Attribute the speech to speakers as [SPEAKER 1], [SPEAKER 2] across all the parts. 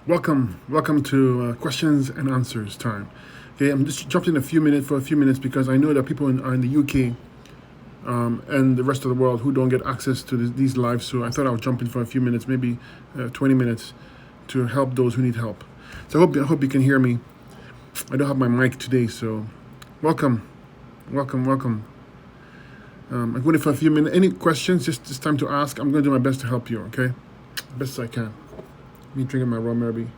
[SPEAKER 1] Welcome to questions and answers time. Okay, I'm just jumped in for a few minutes because I know that people are in the UK and the rest of the world who don't get access to these lives. So I thought I would jump in for a few minutes, maybe 20 minutes, to help those who need help. So I hope you can hear me. I don't have my mic today, so welcome, welcome. I'm going for a few minutes. Any questions? Just it's time to ask. I'm going to do my best to help you. Okay, best I can. Me drinking my rum, maybe.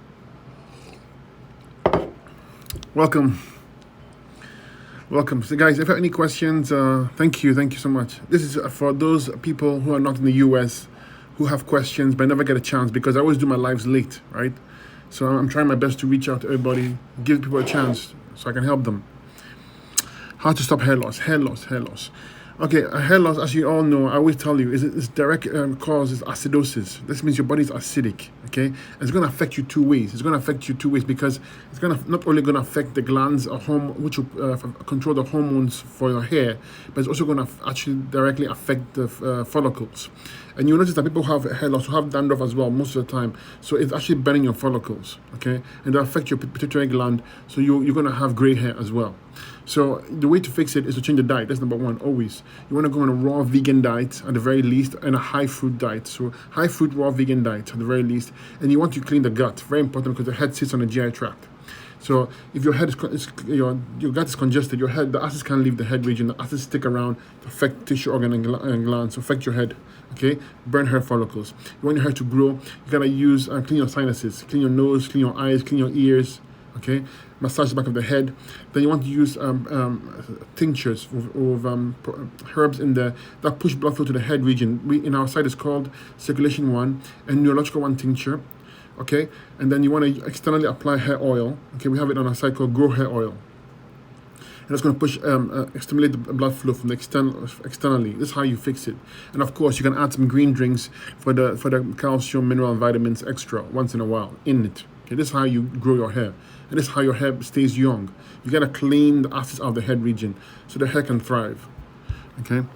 [SPEAKER 1] Welcome. So guys, if you have any questions, thank you so much. This is for those people who are not in the US, who have questions but never get a chance, because I always do my lives late, right? So I'm trying my best to reach out to everybody, give people a chance so I can help them. How to stop hair loss. Okay, hair loss, as you all know, I always tell you, its direct cause is acidosis. This means your body's acidic, okay? And it's going to affect you two ways. Because it's going to not only going to affect the glands which will control the hormones for your hair, but it's also going to actually directly affect the follicles. And you'll notice that people who have hair loss will have dandruff as well most of the time. So it's actually burning your follicles, okay? And it'll affect your pituitary gland, so you're going to have gray hair as well. So the way to fix it is to change the diet. That's number one, always. You want to go on a raw vegan diet at the very least, and a high fruit diet. So high fruit raw vegan diet at the very least. And you want to clean the gut. Very important, because the head sits on the GI tract. So if your head your gut is congested, the acids can't leave the head region. The acids stick around to affect tissue, organ, and glands, affect your head. Okay, burn hair follicles. You want your hair to grow, you gotta use clean your sinuses, clean your nose, clean your eyes, clean your ears. Okay, massage the back of the head. Then you want to use tinctures of herbs in there that push blood flow to the head region. In our site, it's called Circulation 1 and Neurological 1 tincture. Okay, and then you want to externally apply hair oil. Okay, we have it on our site called Grow Hair Oil. And it's going to push, stimulate the blood flow from the externally. This is how you fix it. And of course, you can add some green drinks for the calcium, mineral, and vitamins extra once in a while in it. Okay, this is how you grow your hair. And this is how your hair stays young. You got to clean the acids out of the head region so the hair can thrive. Okay.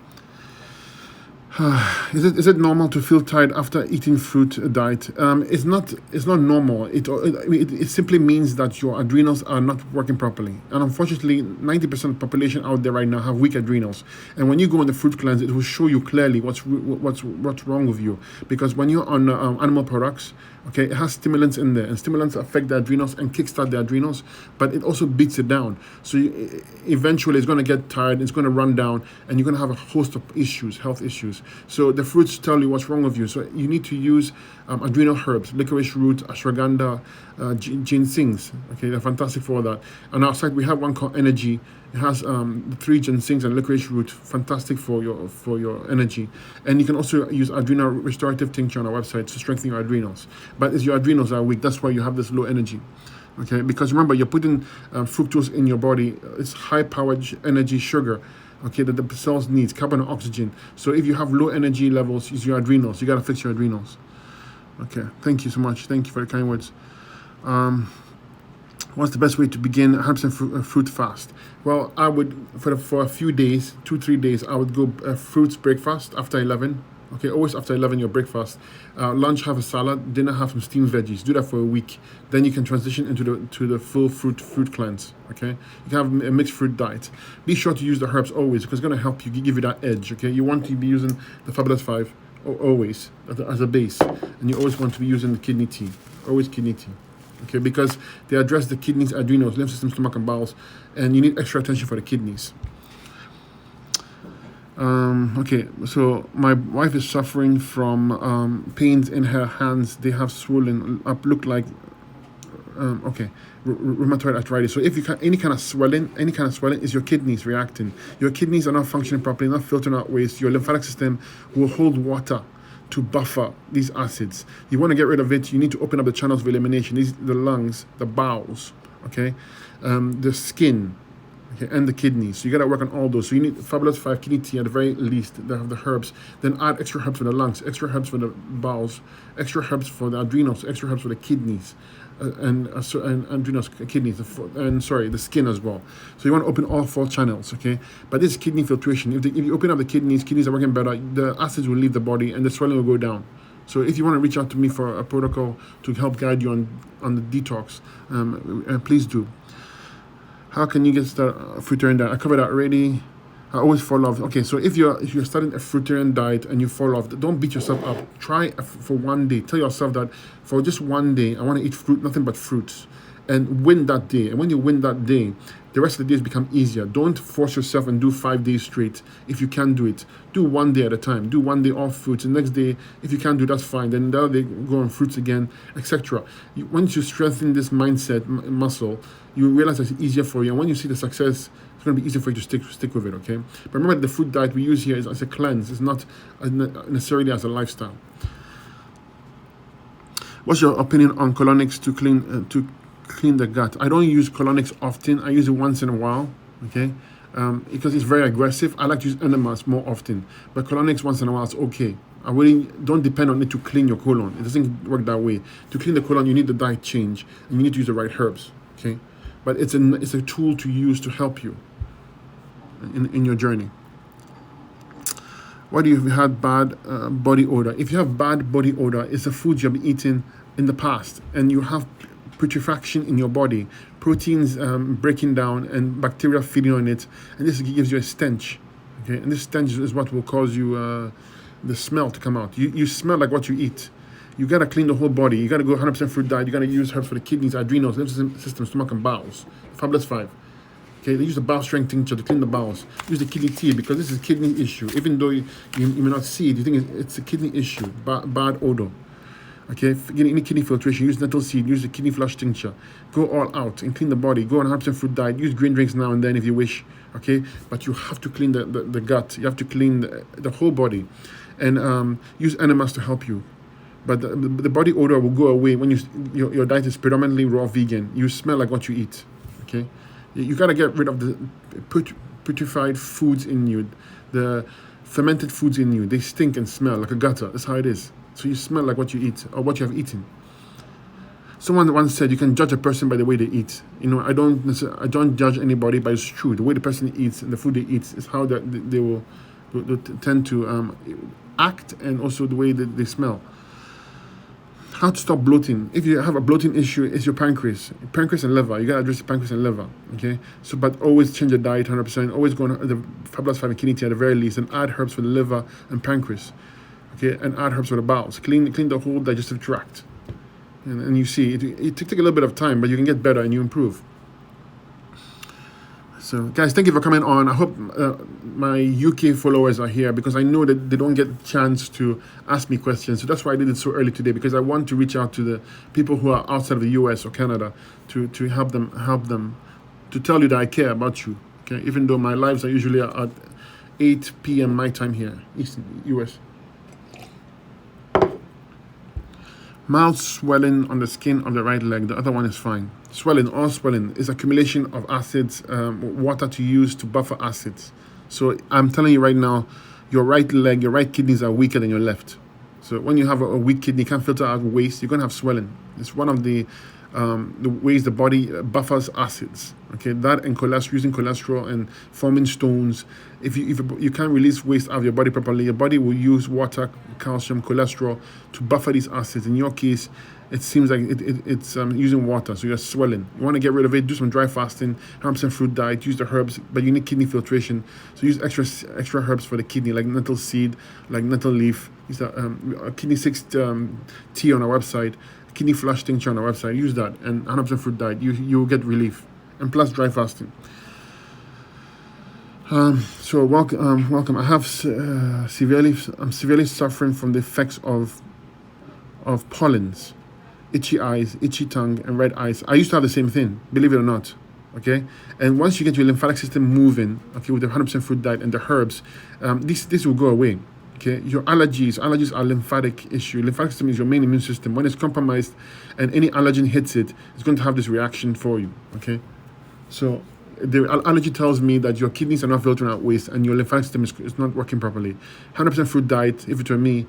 [SPEAKER 1] Is it normal to feel tired after eating fruit diet? It's not normal. It simply means that your adrenals are not working properly. And unfortunately, 90% of the population out there right now have weak adrenals. And when you go on the fruit cleanse, it will show you clearly what's wrong with you. Because when you're on animal products, okay, it has stimulants in there, and stimulants affect the adrenals and kickstart the adrenals, but it also beats it down. So eventually it's going to get tired, it's going to run down, and you're going to have a host of issues, health issues. So the fruits tell you what's wrong with you. So you need to use adrenal herbs, licorice root, ashwagandha, ginsengs. Okay, they're fantastic for all that. On our site, we have one called Energy. It has the 3 ginsengs and licorice root, fantastic for your energy. And you can also use adrenal restorative tincture on our website to strengthen your adrenals. But it's your adrenals that are weak. That's why you have this low energy. Okay, because remember, you're putting fructose in your body. It's high-powered energy sugar. Okay, that the cells needs, carbon and oxygen. So if you have low energy levels, it's your adrenals. You got to fix your adrenals. Okay, thank you so much. Thank you for the kind words. What's the best way to begin 100% fruit fast? Well, I would, for a few days, 2-3 days, I would go fruits breakfast after 11. Okay, always after 11, your breakfast. Lunch, have a salad. Dinner, have some steamed veggies. Do that for a week. Then you can transition into the full fruit cleanse. Okay, you can have a mixed fruit diet. Be sure to use the herbs always, because it's going to help you, give you that edge. Okay, you want to be using the Fabulous 5 always as a base, and you always want to be using the kidney tea. Always kidney tea. Okay, because they address the kidneys, adrenals, lymph system, stomach, and bowels, and you need extra attention for the kidneys. Okay, so my wife is suffering from pains in her hands. They have swollen up, look like rheumatoid arthritis. So if you any kind of swelling is your kidneys reacting. Your kidneys are not functioning properly, not filtering out waste. Your lymphatic system will hold water to buffer these acids. You want to get rid of it, you need to open up the channels of elimination. The lungs, the bowels, okay, the skin, okay, and the kidneys. So you got to work on all those. So you need Fabulous 5 kidney tea at the very least. They have the herbs. Then add extra herbs for the lungs, extra herbs for the bowels, extra herbs for the adrenals, extra herbs for the kidneys, and adrenals, kidneys, the skin as well. So you want to open all 4 channels, okay? But this is kidney filtration. If you open up the kidneys are working better. The acids will leave the body and the swelling will go down. So if you want to reach out to me for a protocol to help guide you on the detox, please do. How can you get started fruitarian diet? I covered that already. I always fall off. Okay, so if you're starting a fruitarian diet and you fall off, don't beat yourself up. Try for one day. Tell yourself that for just one day, I want to eat fruit, nothing but fruits, and win that day. And when you win that day, the rest of the days become easier. Don't force yourself and do 5 days straight if you can't do it. Do one day at a time. Do one day off fruits. The next day, if you can't do that's fine. Then the other day, go on fruits again, etc. Once you strengthen this mindset muscle, you realize it's easier for you. And when you see the success, it's going to be easier for you to stick with it, okay? But remember, the food diet we use here is as a cleanse. It's not necessarily as a lifestyle. What's your opinion on colonics to clean the gut? I don't use colonics often. I use it once in a while, okay? Because it's very aggressive. I like to use enemas more often. But colonics once in a while is okay. I really don't depend on it to clean your colon. It doesn't work that way. To clean the colon, you need the diet change. And you need to use the right herbs, okay? But it's a tool to use to help you in your journey. Why do you have had bad body odor? If you have bad body odor, it's the food you've been eating in the past, and you have putrefaction in your body, proteins breaking down and bacteria feeding on it, and this gives you a stench. Okay, and this stench is what will cause you the smell to come out. You smell like what you eat. You gotta clean the whole body. You gotta go 100% fruit diet. You gotta use herbs for the kidneys, adrenals, lymph system, stomach, and bowels. Fabulous 5. Okay, they use the bowel strength tincture to clean the bowels. Use the kidney tea because this is a kidney issue. Even though you may not see it, you think it's a kidney issue, bad odor. Okay, getting any kidney filtration, use nettle seed, use the kidney flush tincture. Go all out and clean the body. Go on 100% fruit diet. Use green drinks now and then if you wish. Okay, but you have to clean the gut. You have to clean the whole body, and use enemas to help you. But the body odor will go away when your diet is predominantly raw vegan. You smell like what you eat. Okay, you gotta get rid of the putrefied foods in you, the fermented foods in you. They stink and smell like a gutter. That's how it is. So you smell like what you eat or what you have eaten. Someone once said you can judge a person by the way they eat. You know, I don't judge anybody, but it's true. The way the person eats and the food they eat is how they will tend to act, and also the way that they smell. How to stop bloating? If you have a bloating issue, it's your pancreas and liver. You gotta address the pancreas and liver. Okay. So, but always change your diet 100%. Always go on the Fabulous 5 and kidney tea at the very least, and add herbs for the liver and pancreas. Okay, and add herbs for the bowels. Clean the whole digestive tract. And you see, it take a little bit of time, but you can get better and you improve. So, guys, thank you for coming on. I hope my UK followers are here because I know that they don't get a chance to ask me questions. So that's why I did it so early today, because I want to reach out to the people who are outside of the US or Canada to help them, to tell you that I care about you. Okay, even though my lives are usually at 8 p.m. my time here, Eastern US. Mild swelling on the skin of the right leg. The other one is fine. All swelling is accumulation of acids, water to use to buffer acids. So I'm telling you right now, your right leg, your right kidneys are weaker than your left. So when you have a weak kidney, you can't filter out waste, you're going to have swelling. It's one of the ways the body buffers acids. Okay, that and using cholesterol and forming stones. If you can't release waste out of your body properly, your body will use water, calcium, cholesterol to buffer these acids. In your case, it seems like it's using water, so you're swelling. You want to get rid of it, do some dry fasting, 100% fruit diet, use the herbs, but you need kidney filtration, so use extra herbs for the kidney, like nettle seed, like nettle leaf. Use that kidney 6 tea on our website, kidney flush tincture on our website. Use that, and 100% fruit diet. You will get relief, and plus dry fasting. So welcome. I have I'm severely suffering from the effects of pollens. Itchy eyes, itchy tongue, and red eyes. I used to have the same thing, believe it or not. Okay, and once you get your lymphatic system moving, okay, with the 100% fruit diet and the herbs, this will go away. Okay, your allergies are lymphatic issue. Lymphatic system is your main immune system. When it's compromised and any allergen hits it, it's going to have this reaction for you. Okay, so the allergy tells me that your kidneys are not filtering out waste and your lymphatic system is not working properly. 100% fruit diet, if it were me.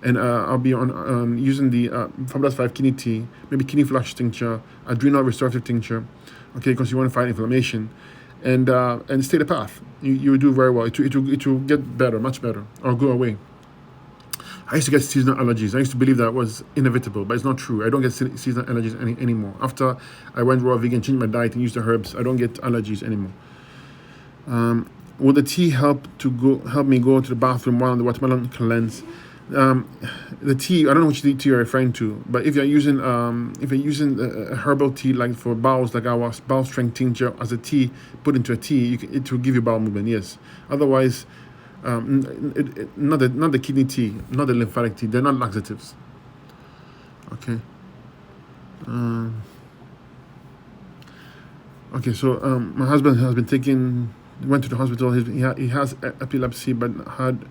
[SPEAKER 1] And I'll be on using the Fabulous 5 kidney tea, maybe kidney flush tincture, adrenal restorative tincture, okay, because you want to fight inflammation, and stay the path. You will do very well. It will get better, much better, or go away. I used to get seasonal allergies. I used to believe that was inevitable, but it's not true. I don't get seasonal allergies anymore. After I went raw vegan, changed my diet, and used the herbs, I don't get allergies anymore. Will the tea help me go to the bathroom while on the watermelon cleanse? The tea, I don't know which tea you're referring to, but if you're using a herbal tea like for bowels, like our bowel strength tincture as a tea put into a tea, it will give you bowel movement. Yes. Otherwise, not the kidney tea, not the lymphatic tea. They're not laxatives. Okay. Okay. So my husband has been went to the hospital. He has epilepsy, but had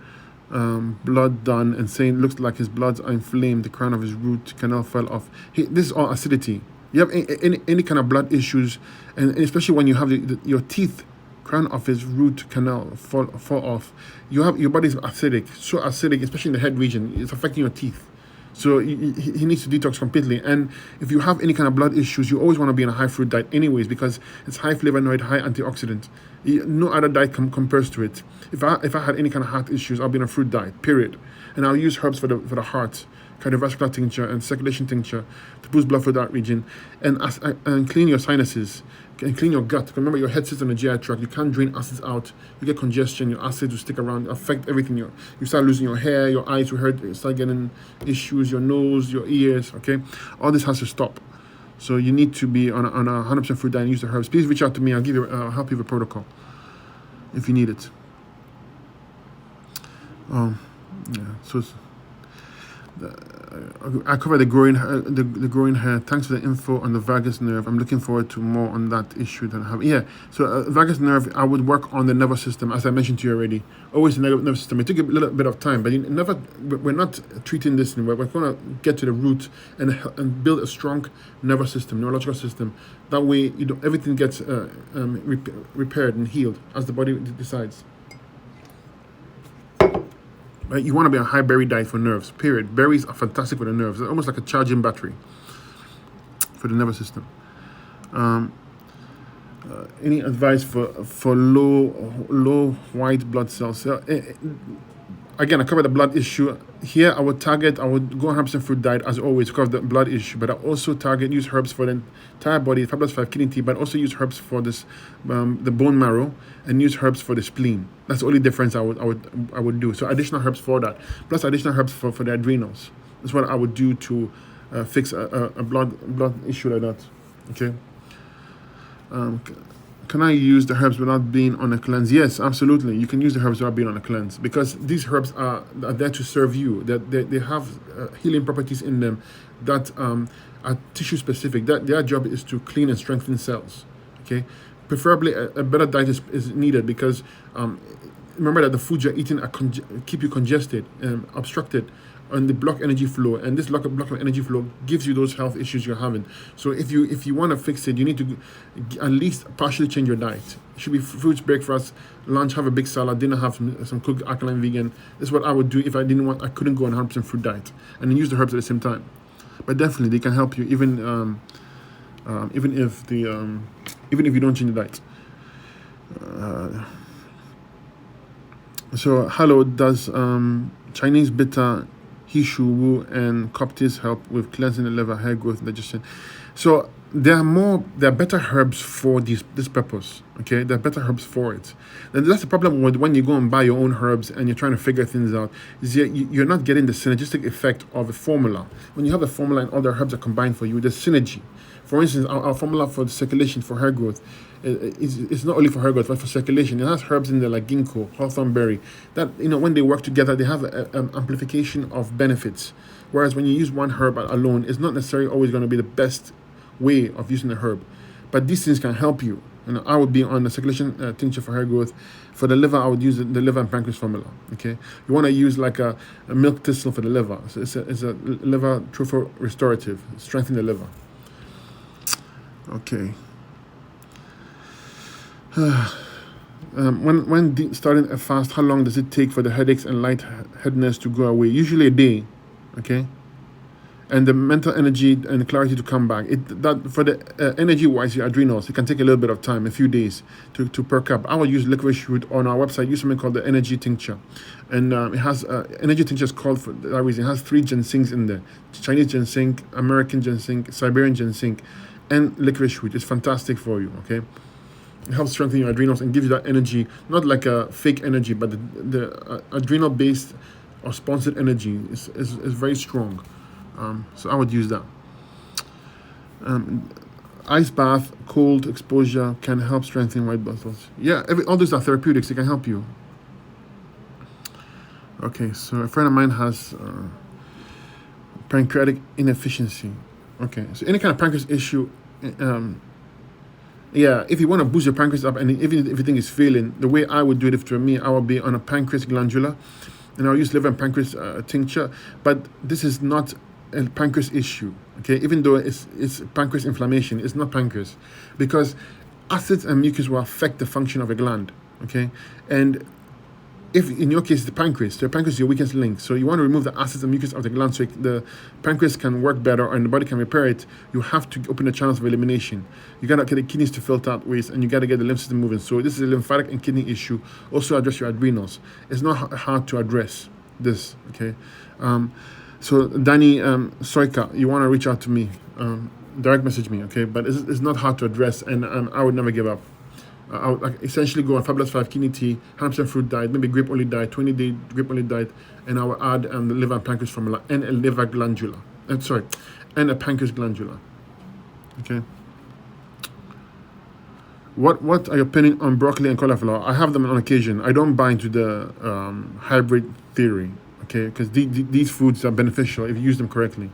[SPEAKER 1] blood done, and saying looks like his bloods are inflamed. The crown of his root canal fell off. This is all acidity. You have any kind of blood issues, and especially when you have your teeth, crown of his root canal fall off. Your body's acidic, so acidic, especially in the head region. It's affecting your teeth. So he needs to detox completely. And if you have any kind of blood issues, you always want to be on a high fruit diet anyways, because it's high flavonoid, high antioxidant. No other diet compares to it. If I had any kind of heart issues, I'll be on a fruit diet, period. And I'll use herbs for the heart, cardiovascular tincture and circulation tincture to boost blood flow to that region, and clean your sinuses and clean your gut. Remember, your head sits on the GI tract. You can't drain acids out. You get congestion. Your acids will stick around, affect everything. You start losing your hair. Your eyes will hurt. You start getting issues. Your nose, your ears. Okay, all this has to stop. So you need to be on a 100% fruit diet and use the herbs. Please reach out to me. I'll help you with a protocol if you need it. Yeah. So I covered the growing hair. Thanks for the info on the vagus nerve. I'm looking forward to more on that issue that I have. Yeah, so vagus nerve, I would work on the nervous system, as I mentioned to you already. Always the nervous system. It took a little bit of time, but we're not treating this. We're going to get to the root and build a strong nervous system, neurological system. That way, everything gets repaired and healed as the body decides. Right? You want to be on a high berry diet for nerves, period. Berries are fantastic for the nerves. They're almost like a charging battery for the nervous system. Any advice for low white blood cells? Again, I covered the blood issue. Here, I would go 100% fruit diet as always to cover the blood issue, but I also use herbs for the entire body, Fabulous 5 kidney tea, but also use herbs for this, the bone marrow, and use herbs for the spleen. That's the only difference I would do. So additional herbs for that, plus additional herbs for the adrenals. That's what I would do to fix a blood issue like that. Okay. Can I use the herbs without being on a cleanse? Yes, absolutely. You can use the herbs without being on a cleanse, because these herbs are there to serve you. They have healing properties in them that are tissue specific. Their job is to clean and strengthen cells. Okay, preferably a better diet is needed, because remember that the foods you're eating keep you congested, obstructed, and they block energy flow, and this block of energy flow gives you those health issues you're having. So if you want to fix it, you need to at least partially change your diet. It should be fruits, breakfast, lunch, have a big salad, dinner, have some cooked alkaline vegan. This is what I would do if I couldn't go on 100% fruit diet, and then use the herbs at the same time. But definitely they can help you even if you don't change the diet. So hello, does Chinese bitter, Hishu Wu, and Coptis help with cleansing the liver, hair growth, digestion? So there are better herbs for this purpose. Okay, there are better herbs for it. And that's the problem with when you go and buy your own herbs and you're trying to figure things out, is you're not getting the synergistic effect of a formula. When you have a formula and all the herbs are combined for you, there's synergy. For instance, our formula for the circulation for hair growth, it's not only for hair growth but for circulation. It has herbs in there like ginkgo, hawthorn berry, that when they work together, they have an amplification of benefits. Whereas when you use one herb alone, it's not necessarily always going to be the best way of using the herb. But these things can help you. I would be on the circulation tincture for hair growth. For the liver, I would use the liver and pancreas formula. Okay, you want to use like a milk thistle for the liver. So it's a liver truffle restorative, strengthen the liver. Okay. When starting a fast, how long does it take for the headaches and lightheadedness to go away? Usually a day. Okay. and the mental energy and clarity to come back. That for the energy-wise, your adrenals, it can take a little bit of time, a few days to perk up. I will use licorice root on our website. Use something called the energy tincture, and it has energy tincture is called for that reason. It has 3 ginsengs in there: Chinese ginseng, American ginseng, Siberian ginseng, and licorice root. It's fantastic for you. Okay. It helps strengthen your adrenals and gives you that energy, not like a fake energy, but the adrenal-based or sponsored energy is very strong. So I would use that. Ice bath, cold exposure can help strengthen white blood cells. Yeah, all those are therapeutics. They can help you. Okay, so a friend of mine has pancreatic inefficiency. Okay, so any kind of pancreas issue, yeah, if you want to boost your pancreas up, and even if everything is failing, the way I would do it, if to me, I would be on a pancreas glandula, and I'll use liver and pancreas tincture. But this is not a pancreas issue, okay? Even though it's pancreas inflammation, it's not pancreas, because acids and mucus will affect the function of a gland, okay? And if in your case the pancreas, so the pancreas is your weakest link, so you want to remove the acids and mucus of the gland so the pancreas can work better and the body can repair it, you have to open the channels of elimination. You gotta get the kidneys to filter out waste, and you gotta get the lymph system moving. So this is a lymphatic and kidney issue. Also address your adrenals. It's not hard to address this, okay? So Danny Soika, you want to reach out to me, direct message me, okay? But it's not hard to address, and I would never give up. I would essentially go on Fabulous 5 kidney tea, 100% fruit diet, maybe grape only diet, 20-day grape only diet, and I will add the liver and pancreas formula and a liver glandula. And a pancreas glandula. Okay. What are your opinion on broccoli and cauliflower? I have them on occasion. I don't buy into the hybrid theory, okay? Because these foods are beneficial if you use them correctly.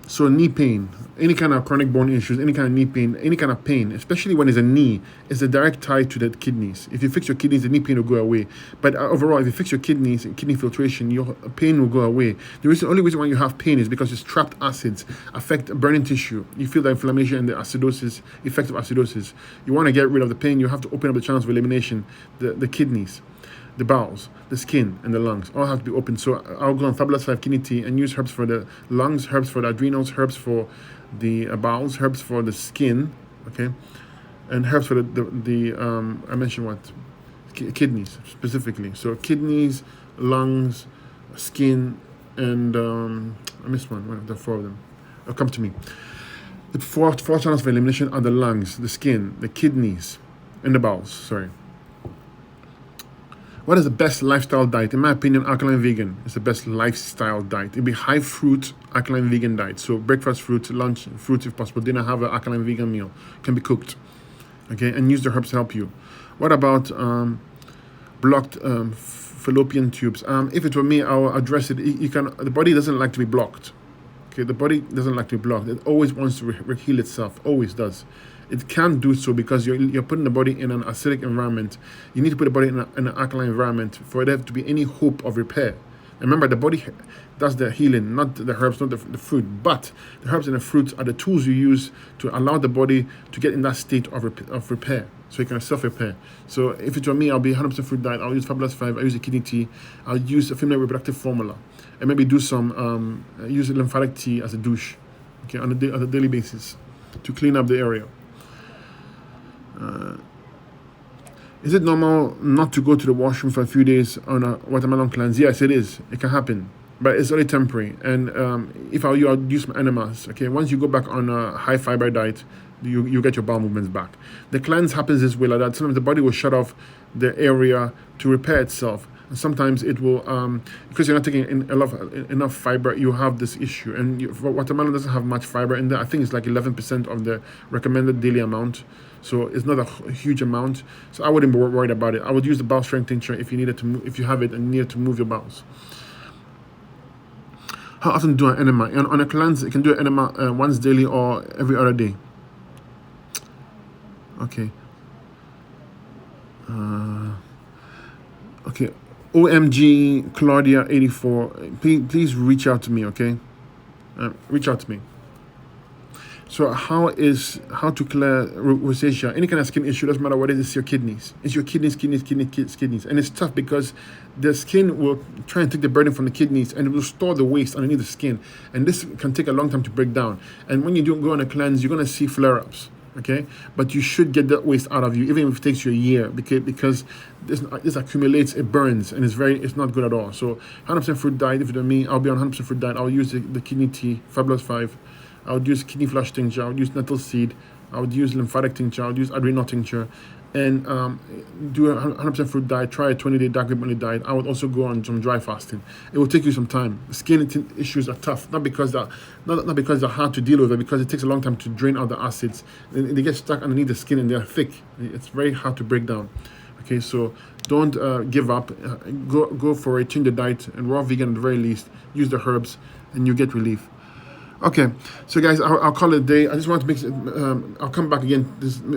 [SPEAKER 1] So knee pain, any kind of chronic bone issues, any kind of knee pain, any kind of pain, especially when it's a knee, is a direct tie to the kidneys. If you fix your kidneys, the knee pain will go away. But overall, if you fix your kidneys and kidney filtration, your pain will go away. The only reason why you have pain is because it's trapped acids affect burning tissue. You feel the inflammation and the acidosis, effect of acidosis. You want to get rid of the pain, you have to open up the channels of elimination, the kidneys, the bowels, the skin, and the lungs all have to be open. So I'll go on Fabulous 5 kidney tea and use herbs for the lungs, herbs for the adrenals, herbs for the bowels, herbs for the skin, okay, and herbs for the I mentioned what kidneys specifically. So kidneys, lungs, skin, and I missed one of the 4 of them. Come to me. The four channels of elimination are the lungs, the skin, the kidneys, and the bowels. Sorry. What is the best lifestyle diet? In my opinion, alkaline vegan is the best lifestyle diet. It'd be high fruit, alkaline vegan diet. So breakfast fruit, lunch fruits if possible. Dinner, have an alkaline vegan meal. Can be cooked. Okay, and use the herbs to help you. What about blocked fallopian tubes? If it were me, I will address it. The body doesn't like to be blocked. Okay, the body doesn't like to be blocked. It always wants to heal itself. Always does. It can't do so because you're putting the body in an acidic environment. You need to put the body in an alkaline environment for there to be any hope of repair. Remember, the body does the healing, not the herbs, not the fruit. But the herbs and the fruits are the tools you use to allow the body to get in that state of repair, so you can self-repair. So if it were me, I'll be 100% fruit diet. I'll use Fabulous 5. I'll use the kidney tea. I'll use a female reproductive formula, and maybe do some use a lymphatic tea as a douche, okay, on a daily basis to clean up the area. Is it normal not to go to the washroom for a few days on a watermelon cleanse? Yes, it is. It can happen, but it's only temporary. And if I were you, I'd use some enemas. Okay, once you go back on a high fiber diet, you get your bowel movements back. The cleanse happens this way, like that. Sometimes the body will shut off the area to repair itself. And sometimes it will, because you're not taking enough fiber, you have this issue. And watermelon doesn't have much fiber in there. I think it's like 11% of the recommended daily amount. So it's not a huge amount. So I wouldn't be worried about it. I would use the bowel strength tincture if you needed to, if you have it and needed to move your bowels. How often do an enema? On a cleanse, you can do an enema once daily or every other day. Okay. Okay. OMG Claudia 84. Please reach out to me. Okay. Reach out to me. So how to clear rosacea? Any kind of skin issue, doesn't matter what it is, it's your kidneys. It's your kidneys. And it's tough because the skin will try and take the burden from the kidneys and it will store the waste underneath the skin. And this can take a long time to break down. And when you do go on a cleanse, you're going to see flare-ups. Okay, but you should get that waste out of you, even if it takes you a year, because this accumulates, it burns, and it's not good at all. So 100% fruit diet. If you know me, I'll be on 100% fruit diet. I'll use the kidney tea, Fabulous 5. I would use kidney flush tincture. I would use nettle seed. I would use lymphatic tincture. I would use adrenal tincture, and do a 100% fruit diet. Try a 20-day dark green only diet. I would also go on some dry fasting. It will take you some time. Skin issues are tough, not because they're hard to deal with, but because it takes a long time to drain out the acids. And they get stuck underneath the skin and they're thick. It's very hard to break down. Okay, so don't give up. Go for a change the diet and raw vegan at the very least. Use the herbs, and you get relief. Okay, so guys, I'll call it a day. I just want to make. I'll come back again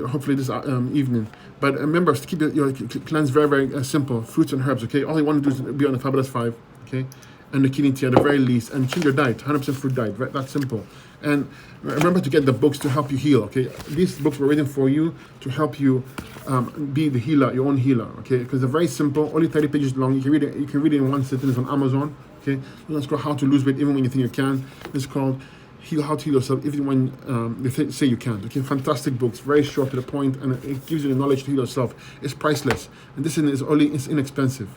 [SPEAKER 1] hopefully this evening. But remember, keep your cleanse very, very simple. Fruits and herbs. Okay, all you want to do is be on the Fabulous 5. Okay, and the kidney tea at the very least, and change your diet. 100% fruit diet. Right, that's simple. And remember to get the books to help you heal. Okay, these books were written for you to help you be the healer, your own healer. Okay, because they're very simple, only 30 pages long. You can read it. You can read it in one sitting. It's on Amazon. Okay, it's called How to Lose Weight Even When You Think You Can. It's called How to Heal Yourself Even When they say you can't. Okay, fantastic books, very short to the point, and it gives you the knowledge to heal yourself. It's priceless, and this is it's inexpensive,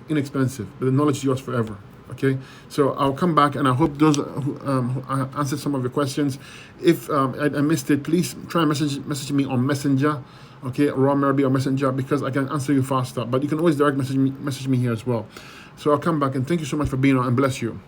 [SPEAKER 1] but the knowledge is yours forever. Okay, so I'll come back, and I hope those who answered some of your questions. If I missed it, please try and message me on Messenger. Okay, Raw Merby or Messenger, because I can answer you faster. But you can always direct message me here as well. So I'll come back, and thank you so much for being on, and bless you.